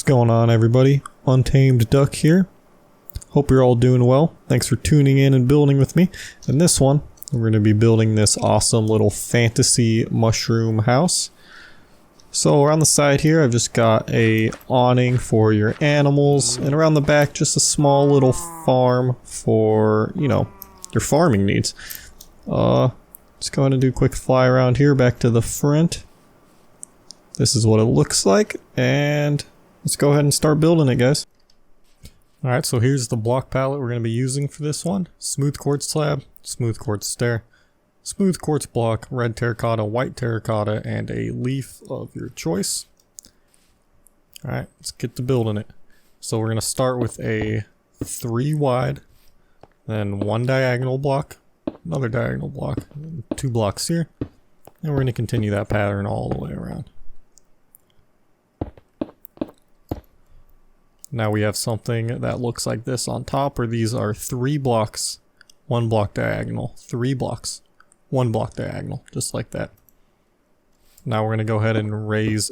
What's going on, everybody? Untamed Duck here. Hope you're all doing well. Thanks for tuning in and building with me. In this one, we're going to be building this awesome little fantasy mushroom house. So around the side here, I've just got a awning for your animals, and around the back, just a small little farm for, you know, your farming needs. Let's go ahead and do a quick fly around here back to the front. This is what it looks like, and let's go ahead and start building it, guys. Alright, so here's the block palette we're going to be using for this one. Smooth quartz slab, smooth quartz stair, smooth quartz block, red terracotta, white terracotta, and a leaf of your choice. Alright, let's get to building it. So we're going to start with a 3 wide, then 1 diagonal block, another diagonal block, 2 blocks here, and we're going to continue that pattern all the way around. Now we have something that looks like this on top, where these are 3 blocks, 1 block diagonal, 3 blocks, 1 block diagonal, just like that. Now we're going to go ahead and raise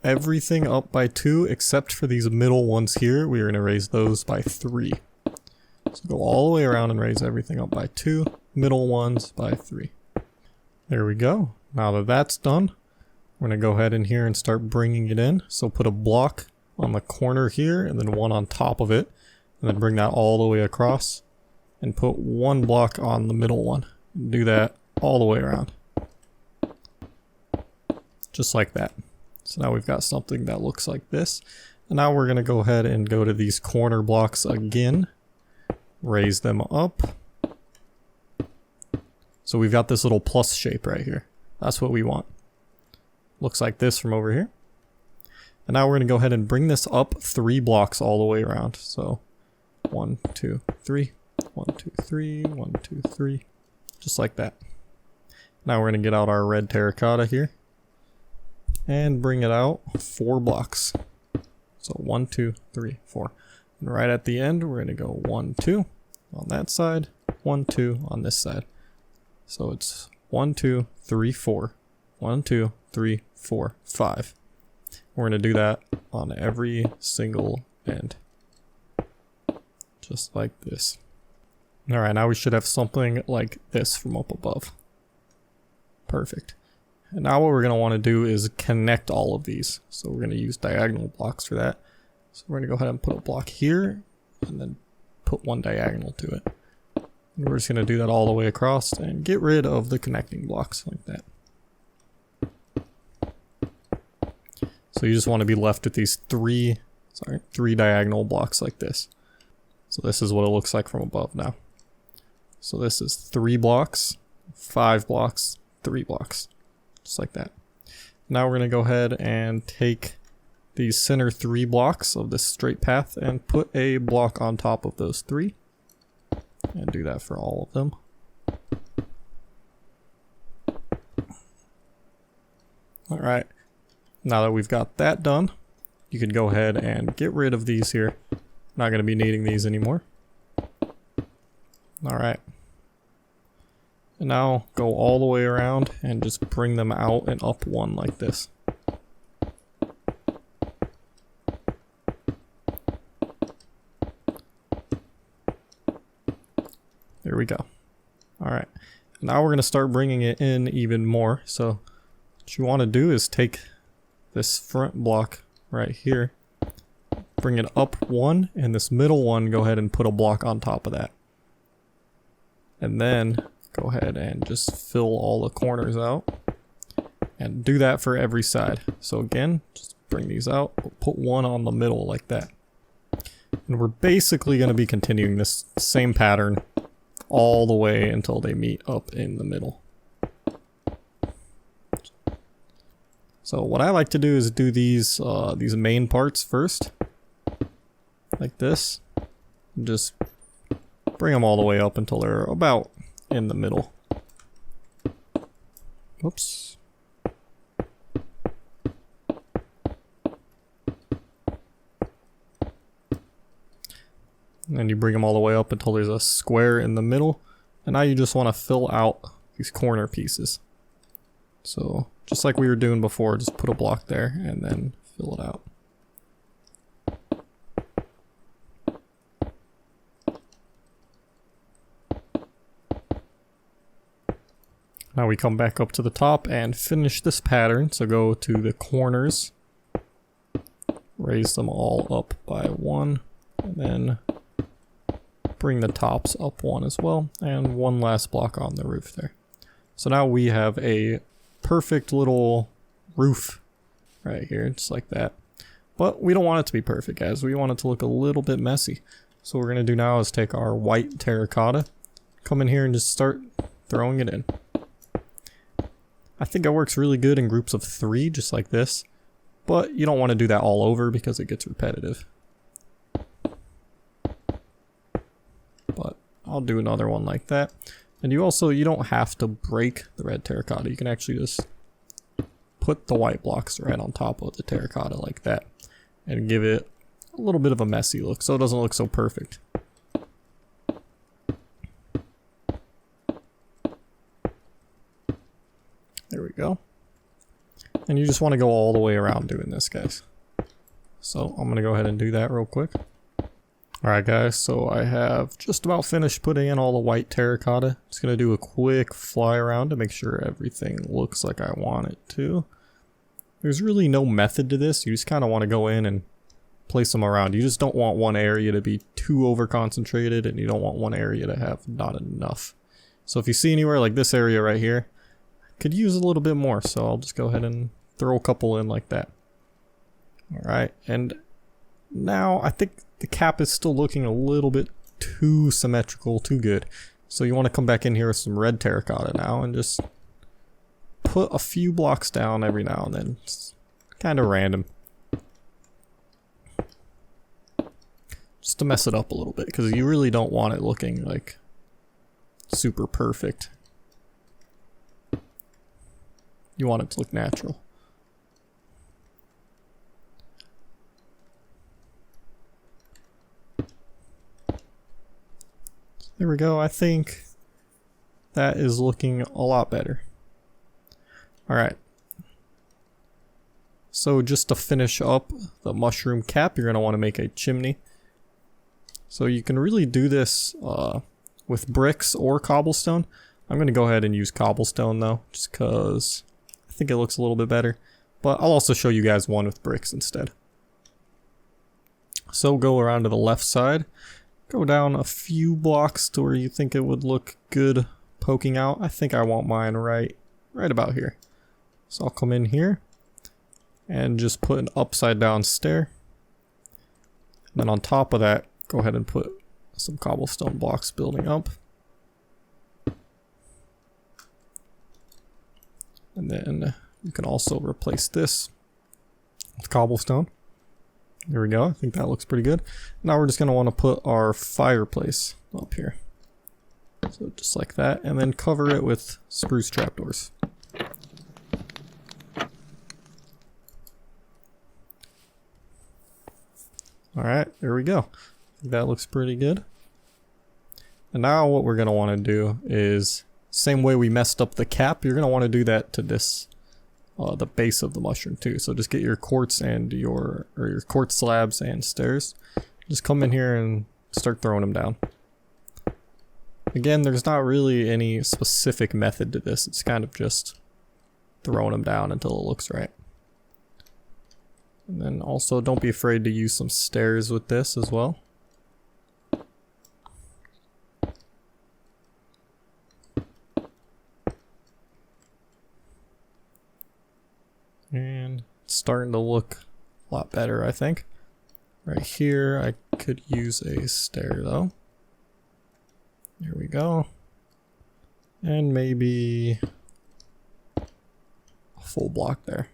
everything up by 2, except for these middle ones here. We are going to raise those by 3. So go all the way around and raise everything up by 2, middle ones by 3. There we go. Now that that's done, we're going to go ahead in here and start bringing it in. So put a block on the corner here, and then 1 on top of it, and then bring that all the way across, and put 1 block on the middle one. Do that all the way around. Just like that. So now we've got something that looks like this. And now we're going to go ahead and go to these corner blocks again. Raise them up. So we've got this little plus shape right here. That's what we want. Looks like this from over here. And now we're going to go ahead and bring this up 3 blocks all the way around. So 1, 2, 3, 1, 2, 3, 1, 2, 3, just like that. Now we're going to get out our red terracotta here and bring it out 4 blocks. So 1, 2, 3, 4. And right at the end, we're going to go 1, 2 on that side, 1, 2 on this side. So it's 1, 2, 3, 4, 1, 2, 3, 4, 5. We're going to do that on every single end. Just like this. Alright, now we should have something like this from up above. Perfect. And now what we're going to want to do is connect all of these. So we're going to use diagonal blocks for that. So we're going to go ahead and put a block here, and then put 1 diagonal to it. And we're just going to do that all the way across and get rid of the connecting blocks like that. So you just want to be left with these 3 diagonal blocks like this. So this is what it looks like from above now. So this is 3 blocks, 5 blocks, 3 blocks, just like that. Now we're going to go ahead and take these center 3 blocks of this straight path and put a block on top of those 3. And do that for all of them. Alright. Now that we've got that done, you can go ahead and get rid of these here. Not going to be needing these anymore. Alright. And now go all the way around and just bring them out and up 1 like this. There we go. Alright. Now we're going to start bringing it in even more. So what you want to do is take this front block right here, bring it up 1, and this middle one, go ahead and put a block on top of that. And then go ahead and just fill all the corners out. And do that for every side. So again, just bring these out, put 1 on the middle like that. And we're basically going to be continuing this same pattern all the way until they meet up in the middle. So what I like to do is do these main parts first, like this, and just bring them all the way up until they're about in the middle. Whoops. And you bring them all the way up until there's a square in the middle, and now you just want to fill out these corner pieces. So just like we were doing before, just put a block there and then fill it out. Now we come back up to the top and finish this pattern. So go to the corners, raise them all up by 1, and then bring the tops up 1 as well, and 1 last block on the roof there. So now we have a perfect little roof right here, just like that. But we don't want it to be perfect, guys. We want it to look a little bit messy. So what we're going to do now is take our white terracotta, come in here and just start throwing it in. I think it works really good in groups of 3, just like this. But you don't want to do that all over because it gets repetitive. But I'll do another one like that. And you don't have to break the red terracotta. You can actually just put the white blocks right on top of the terracotta like that. And give it a little bit of a messy look so it doesn't look so perfect. There we go. And you just want to go all the way around doing this, guys. So I'm going to go ahead and do that real quick. Alright guys, so I have just about finished putting in all the white terracotta. Just going to do a quick fly around to make sure everything looks like I want it to. There's really no method to this. You just kind of want to go in and place them around. You just don't want one area to be too over concentrated, and you don't want one area to have not enough. So if you see anywhere like this area right here, could use a little bit more, so I'll just go ahead and throw a couple in like that. Alright, and now I think the cap is still looking a little bit too symmetrical, too good. So you want to come back in here with some red terracotta now and just put a few blocks down every now and then. It's kind of random. Just to mess it up a little bit, because you really don't want it looking like super perfect. You want it to look natural. There we go. I think that is looking a lot better. Alright. So just to finish up the mushroom cap, you're going to want to make a chimney. So you can really do this with bricks or cobblestone. I'm going to go ahead and use cobblestone though, just because I think it looks a little bit better. But I'll also show you guys one with bricks instead. So go around to the left side. Go down a few blocks to where you think it would look good poking out. I think I want mine right about here. So I'll come in here and just put an upside down stair. And then on top of that, go ahead and put some cobblestone blocks building up. And then you can also replace this with cobblestone. There we go. I think that looks pretty good. Now we're just going to want to put our fireplace up here. So just like that. And then cover it with spruce trapdoors. Alright, there we go. I think that looks pretty good. And now what we're going to want to do is, same way we messed up the cap, you're going to want to do that to this the base of the mushroom too. So just get your quartz and your quartz slabs and stairs. Just come in here and start throwing them down. Again, there's not really any specific method to this. It's kind of just throwing them down until it looks right. And then also don't be afraid to use some stairs with this as well. And it's starting to look a lot better, I think. Right here, I could use a stair though. There we go. And maybe a full block there.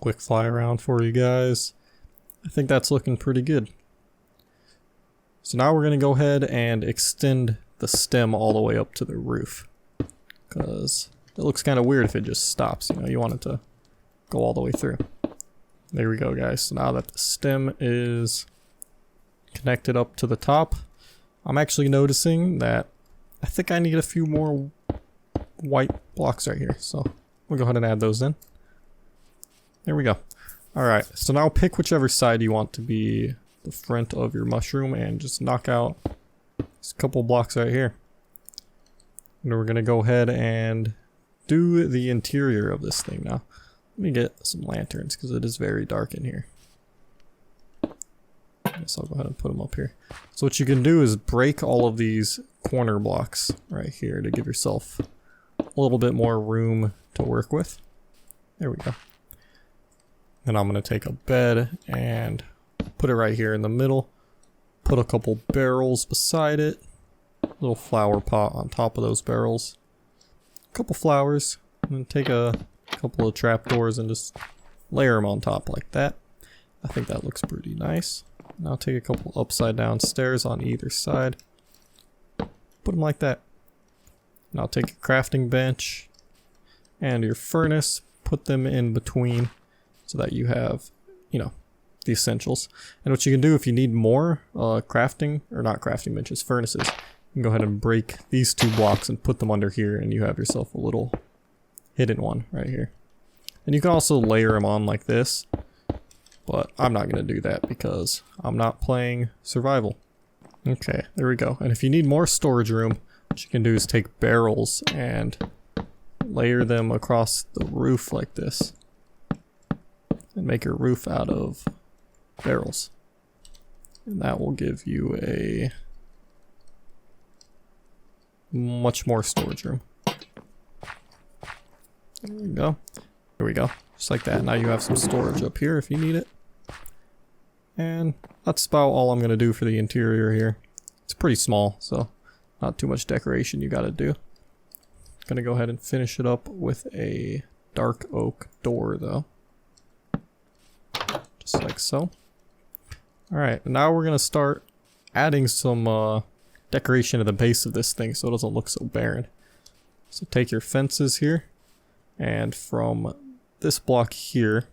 Quick fly around for you guys. I think that's looking pretty good. So now we're going to go ahead and extend the stem all the way up to the roof. Because it looks kind of weird if it just stops, you know, you want it to go all the way through. There we go, guys. So now that the stem is connected up to the top, I'm actually noticing that I think I need a few more white blocks right here. So we'll go ahead and add those in. There we go. Alright, so now pick whichever side you want to be the front of your mushroom and just knock out There's a couple blocks right here. And we're gonna go ahead and do the interior of this thing now. Let me get some lanterns because it is very dark in here. I guess I'll go ahead and put them up here. So what you can do is break all of these corner blocks right here to give yourself a little bit more room to work with. There we go. Then I'm going to take a bed and put it right here in the middle. Put a couple barrels beside it. Little flower pot on top of those barrels. A couple flowers. And then take a couple of trapdoors and just layer them on top like that. I think that looks pretty nice. Now take a couple upside down stairs on either side. Put them like that. Now take a crafting bench and your furnace. Put them in between so that you have, you know, the essentials. And what you can do if you need more crafting, or not crafting benches, furnaces, you can go ahead and break these 2 blocks and put them under here and you have yourself a little hidden one right here. And you can also layer them on like this. But I'm not going to do that because I'm not playing survival. Okay, there we go. And if you need more storage room, what you can do is take barrels and layer them across the roof like this. And make your roof out of barrels. And that will give you a much more storage room. There we go. There we go. Just like that. Now you have some storage up here if you need it. And that's about all I'm going to do for the interior here. It's pretty small, so not too much decoration you got to do. Going to go ahead and finish it up with a dark oak door though. Just like so. Alright, now we're going to start adding some decoration to the base of this thing so it doesn't look so barren. So take your fences here, and from this block here,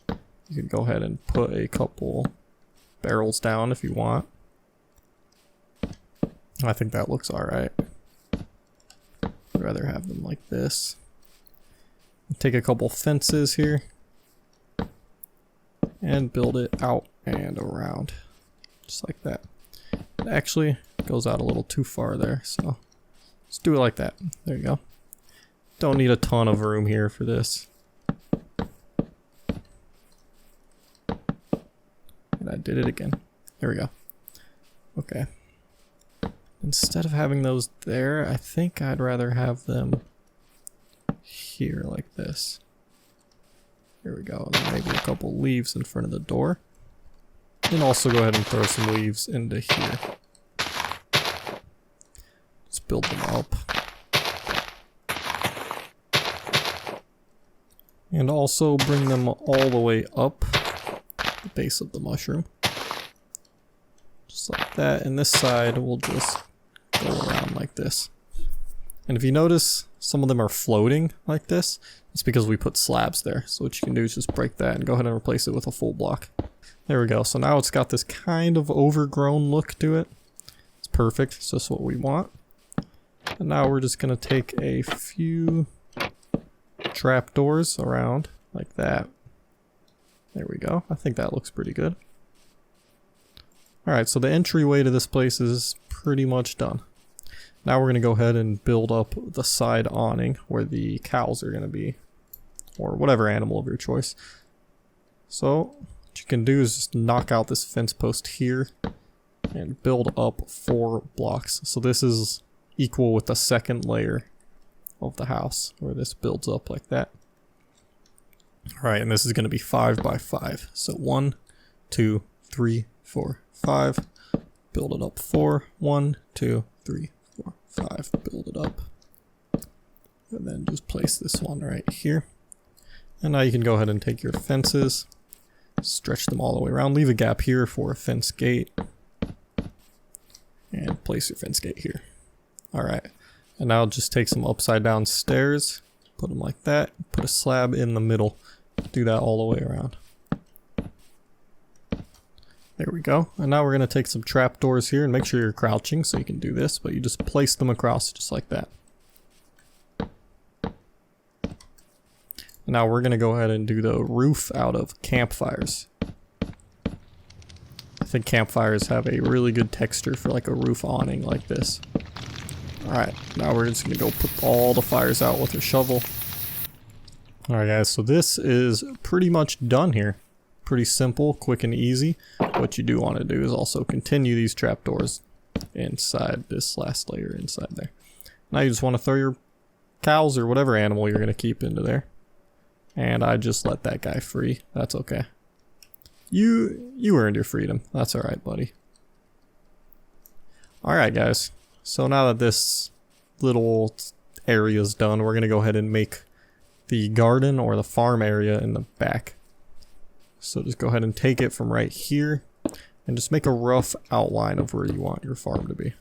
you can go ahead and put a couple barrels down if you want. I think that looks alright. I'd rather have them like this. Take a couple fences here and build it out and around. Just like that. It actually goes out a little too far there, so let's do it like that. There you go. Don't need a ton of room here for this. And I did it again. There we go. Okay. Instead of having those there, I think I'd rather have them here like this. Here we go. And then maybe a couple leaves in front of the door. And also go ahead and throw some leaves into here. Let's build them up. And also bring them all the way up the base of the mushroom. Just like that. And this side will just go around like this. And if you notice, some of them are floating like this. It's because we put slabs there. So what you can do is just break that and go ahead and replace it with a full block. There we go. So now it's got this kind of overgrown look to it. It's perfect. It's just what we want. And now we're just going to take a few trapdoors around like that. There we go. I think that looks pretty good. Alright, so the entryway to this place is pretty much done. Now we're going to go ahead and build up the side awning where the cows are going to be, or whatever animal of your choice. So what you can do is just knock out this fence post here and build up 4 blocks. So this is equal with the second layer of the house where this builds up like that. Alright, and this is going to be 5 by 5. So 1, 2, 3, 4, 5. Build it up 4. 1, 2, 3, 4, 5. Build it up. And then just place this one right here. And now you can go ahead and take your fences, stretch them all the way around. Leave a gap here for a fence gate. And place your fence gate here. Alright. And now just take some upside down stairs. Put them like that. Put a slab in the middle. Do that all the way around. There we go. And now we're going to take some trapdoors here and make sure you're crouching so you can do this, but you just place them across just like that. Now we're going to go ahead and do the roof out of campfires. I think campfires have a really good texture for like a roof awning like this. Alright, now we're just gonna go put all the fires out with a shovel. Alright guys, so this is pretty much done here. Pretty simple, quick and easy. What you do want to do is also continue these trapdoors inside this last layer inside there. Now you just want to throw your cows or whatever animal you're going to keep into there. And I just let that guy free. That's okay. You earned your freedom. That's alright, buddy. Alright guys, so now that this little area is done, we're going to go ahead and make the garden or the farm area in the back. So just go ahead and take it from right here and just make a rough outline of where you want your farm to be.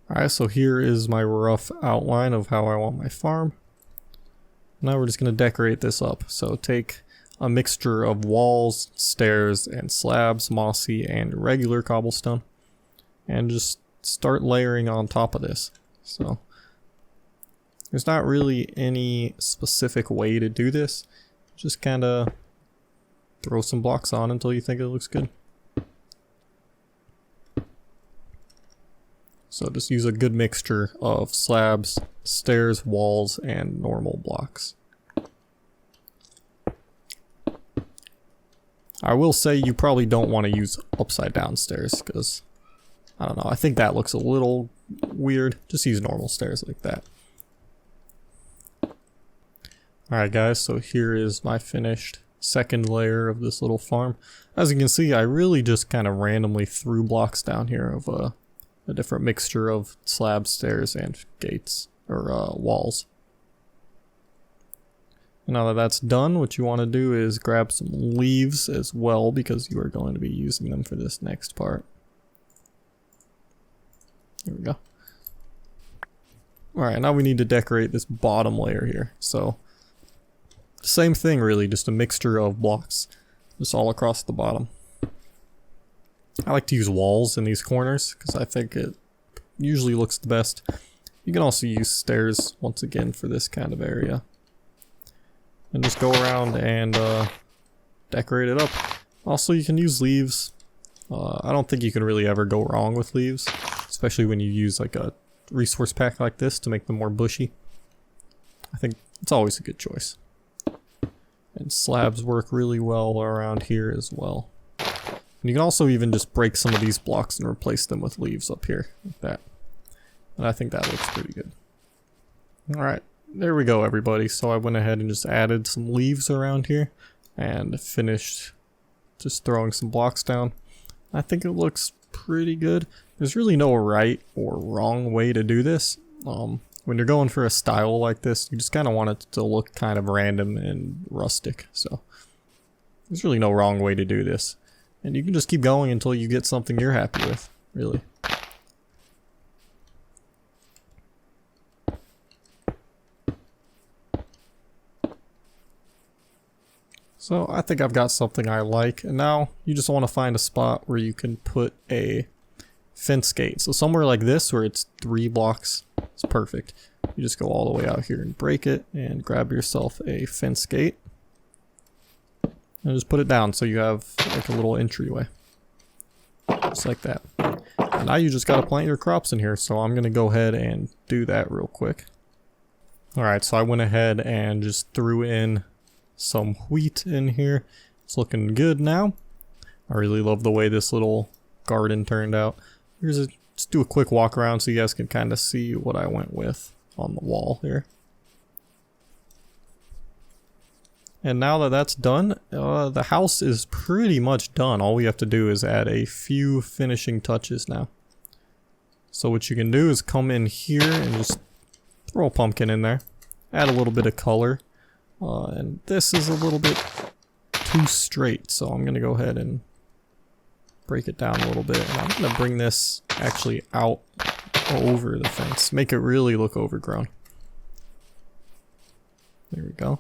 Alright, so here is my rough outline of how I want my farm. Now we're just going to decorate this up. So take a mixture of walls, stairs, and slabs, mossy and regular cobblestone, and just start layering on top of this. So there's not really any specific way to do this. Just kind of throw some blocks on until you think it looks good. So just use a good mixture of slabs, stairs, walls, and normal blocks. I will say you probably don't want to use upside down stairs because, I don't know, I think that looks a little weird. Just use normal stairs like that. Alright guys, so here is my finished second layer of this little farm. As you can see, I really just kind of randomly threw blocks down here of a different mixture of slabs, stairs, and gates, or walls. And now that that's done, what you want to do is grab some leaves as well, because you are going to be using them for this next part. Here we go. Alright, now we need to decorate this bottom layer here. So same thing really, just a mixture of blocks just all across the bottom. I like to use walls in these corners because I think it usually looks the best. You can also use stairs once again for this kind of area. And just go around and decorate it up. Also, you can use leaves. I don't think you can really ever go wrong with leaves, especially when you use like a resource pack like this to make them more bushy. I think it's always a good choice. And slabs work really well around here as well. And you can also even just break some of these blocks and replace them with leaves up here, like that. And I think that looks pretty good. Alright, there we go everybody. So I went ahead and just added some leaves around here and finished just throwing some blocks down. I think it looks pretty good. There's really no right or wrong way to do this. When you're going for a style like this, you just kind of want it to look kind of random and rustic. So there's really no wrong way to do this. And you can just keep going until you get something you're happy with, really. So I think I've got something I like. And now you just want to find a spot where you can put a fence gate. So somewhere like this where it's 3 blocks is perfect. You just go all the way out here and break it and grab yourself a fence gate. And just put it down so you have like a little entryway. Just like that. And now you just gotta plant your crops in here, so I'm gonna go ahead and do that real quick. Alright, so I went ahead and just threw in some wheat in here. It's looking good now. I really love the way this little garden turned out. Just do a quick walk around so you guys can kind of see what I went with on the wall here. And now that that's done, the house is pretty much done. All we have to do is add a few finishing touches now. So what you can do is come in here and just throw a pumpkin in there. Add a little bit of color. And this is a little bit too straight, so I'm going to go ahead and break it down a little bit. And I'm going to bring this actually out over the fence. Make it really look overgrown. There we go.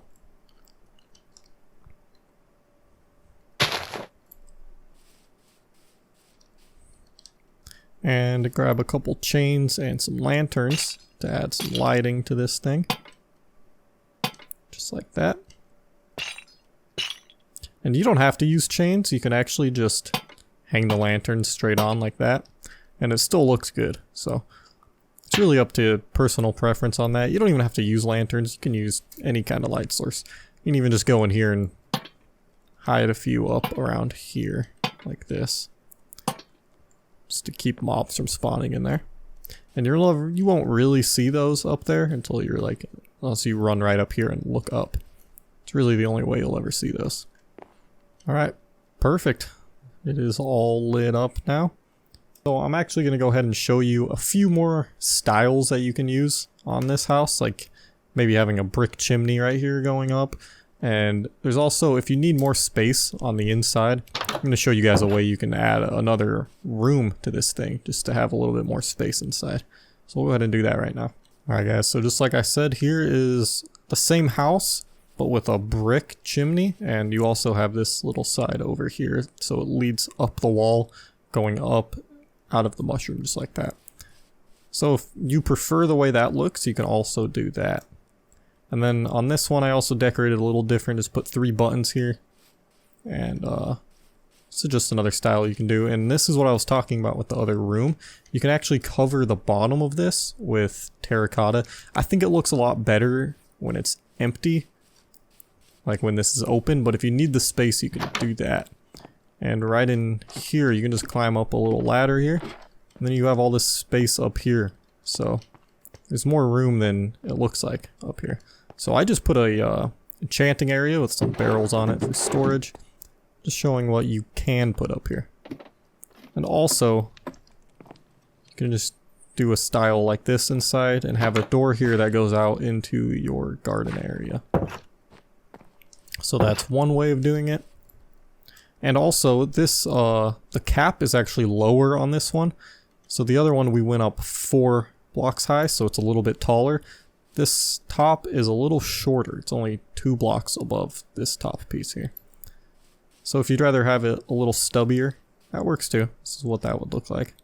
And grab a couple chains and some lanterns to add some lighting to this thing. Just like that. And you don't have to use chains, you can actually just hang the lanterns straight on like that, and it still looks good. So it's really up to personal preference on that. You don't even have to use lanterns. You can use any kind of light source. You can even just go in here and hide a few up around here like this, just to keep mobs from spawning in there. And you won't really see those up there until you're like, unless you run right up here and look up. It's really the only way you'll ever see those. Alright, perfect. It is all lit up now. So I'm actually going to go ahead and show you a few more styles that you can use on this house, like maybe having a brick chimney right here going up. And there's also, if you need more space on the inside, I'm going to show you guys a way you can add another room to this thing just to have a little bit more space inside. So we'll go ahead and do that right now. Alright guys, so just like I said, here is the same house but with a brick chimney, and you also have this little side over here, so it leads up the wall going up out of the mushroom just like that. So if you prefer the way that looks, you can also do that. And then on this one I also decorated a little different, just put 3 buttons here, and this is just another style you can do. And this is what I was talking about with the other room. You can actually cover the bottom of this with terracotta. I think it looks a lot better when it's empty, like when this is open, but if you need the space you can do that. And right in here you can just climb up a little ladder here, and then you have all this space up here, so there's more room than it looks like up here. So I just put a enchanting area with some barrels on it for storage, just showing what you can put up here. And also you can just do a style like this inside and have a door here that goes out into your garden area. So that's one way of doing it. And also this, the cap is actually lower on this one. So the other one we went up 4 blocks high, so it's a little bit taller. This top is a little shorter. It's only 2 blocks above this top piece here. So if you'd rather have it a little stubbier, that works too. This is what that would look like.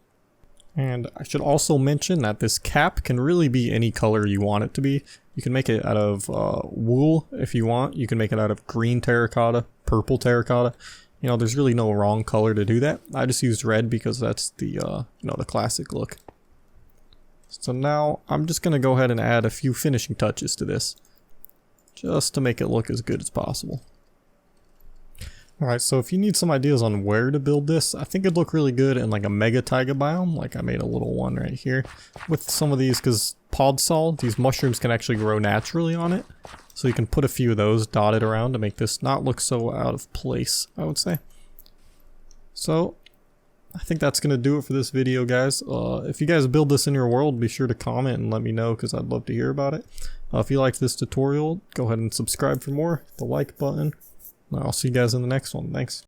And I should also mention that this cap can really be any color you want it to be. You can make it out of wool if you want. You can make it out of green terracotta, purple terracotta. You know, there's really no wrong color to do that. I just used red because that's the, you know, the classic look. So now I'm just going to go ahead and add a few finishing touches to this, just to make it look as good as possible. Alright, so if you need some ideas on where to build this, I think it'd look really good in like a mega taiga biome, like I made a little one right here, with some of these, because podsol, these mushrooms can actually grow naturally on it, so you can put a few of those dotted around to make this not look so out of place, I would say. So I think that's going to do it for this video, guys. If you guys build this in your world, be sure to comment and let me know, because I'd love to hear about it. If you liked this tutorial, go ahead and subscribe for more, hit the like button. I'll see you guys in the next one. Thanks.